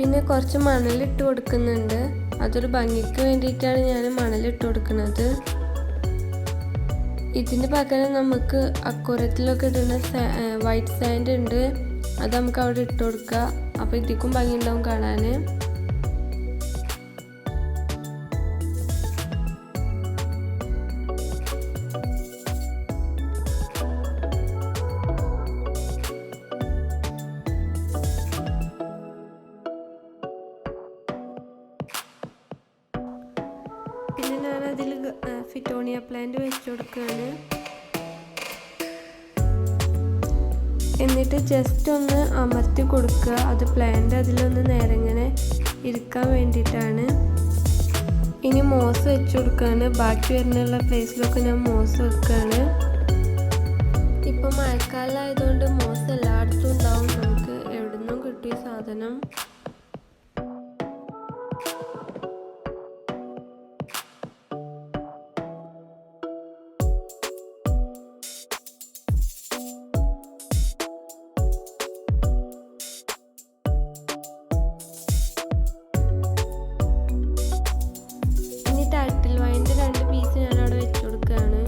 പിന്നെ കുറച്ച് മണലിട്ട് കൊടുക്കുന്നുണ്ട്. അതൊരു ഭംഗിക്ക് വേണ്ടിയിട്ടാണ് ഞാൻ മണലിട്ട് കൊടുക്കുന്നത്. ഇതിന് പകരം നമുക്ക് അക്വറിയത്തിലൊക്കെ ഇടുന്ന വൈറ്റ് സാൻഡ് ഉണ്ട്, അത് നമുക്ക് അവിടെ ഇട്ട് കൊടുക്കുക. അപ്പോൾ ഇതിക്കും ഭംഗി ഉണ്ടാവും കാണാൻ. പിന്നെ ഞാനതിൽ ഫിറ്റോണിയ പ്ലാന്റ് വെച്ച് കൊടുക്കുകയാണ്. എന്നിട്ട് ജസ്റ്റ് ഒന്ന് അമർത്തി കൊടുക്കുക. അത് പ്ലാന്റ് അതിലൊന്ന് നേരെങ്ങനെ ഇരിക്കാൻ വേണ്ടിയിട്ടാണ്. ഇനി മോസ് വെച്ച് കൊടുക്കുകയാണ്. ബാക്കി വരുന്നുള്ള പ്ലേസിലൊക്കെ ഞാൻ മോസ് വെക്കുകയാണ്. ഇപ്പം മഴക്കാലമായതുകൊണ്ട് മോസ് എല്ലായിടത്തും ഉണ്ടാവും, നമുക്ക് എവിടെ നിന്നും കിട്ടിയ സാധനം. ടർട്ടിൽ വൈൻ്റെ 2 പീസ് ഞാൻ അവിടെ വെച്ച് കൊടുക്കുകയാണ്.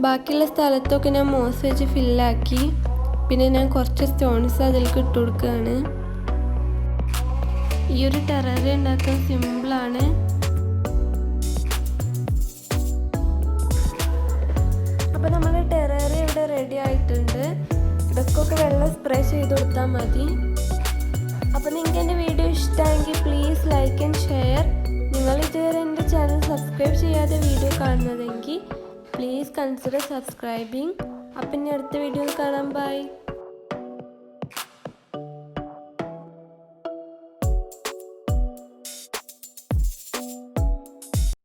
ബാക്കിയുള്ള സ്ഥലത്തൊക്കെ ഞാൻ മോസ് വെച്ച് ഫില്ലാക്കി. പിന്നെ ഞാൻ കുറച്ച് സ്റ്റോൺസ് അതിലേക്ക് ഇട്ട് കൊടുക്കുകയാണ്. ഈ ഒരു ടെററി ഉണ്ടാക്കാൻ സിമ്പിളാണ്. അപ്പോൾ നമ്മുടെ ടെററി ഇവിടെ റെഡി ആയിട്ടുണ്ട്. ഇടയ്ക്കൊക്കെ വെള്ളം സ്പ്രേ ചെയ്ത് കൊടുത്താൽ മതി. അപ്പോൾ നിങ്ങൾക്ക് എൻ്റെ വീഡിയോ ഇഷ്ടമായെങ്കിൽ പ്ലീസ് ലൈക്ക് ആൻഡ് ഷെയർ. നിങ്ങൾ ഇതുവരെ എൻ്റെ ചാനൽ സബ്സ്ക്രൈബ് ചെയ്യാതെ വീഡിയോ കാണുന്നതെങ്കിൽ പ്ലീസ് കൺസിഡർ സബ്സ്ക്രൈബിങ്. അപ്പം ഇനി അടുത്ത വീഡിയോയിൽ കാണാം. ബൈ.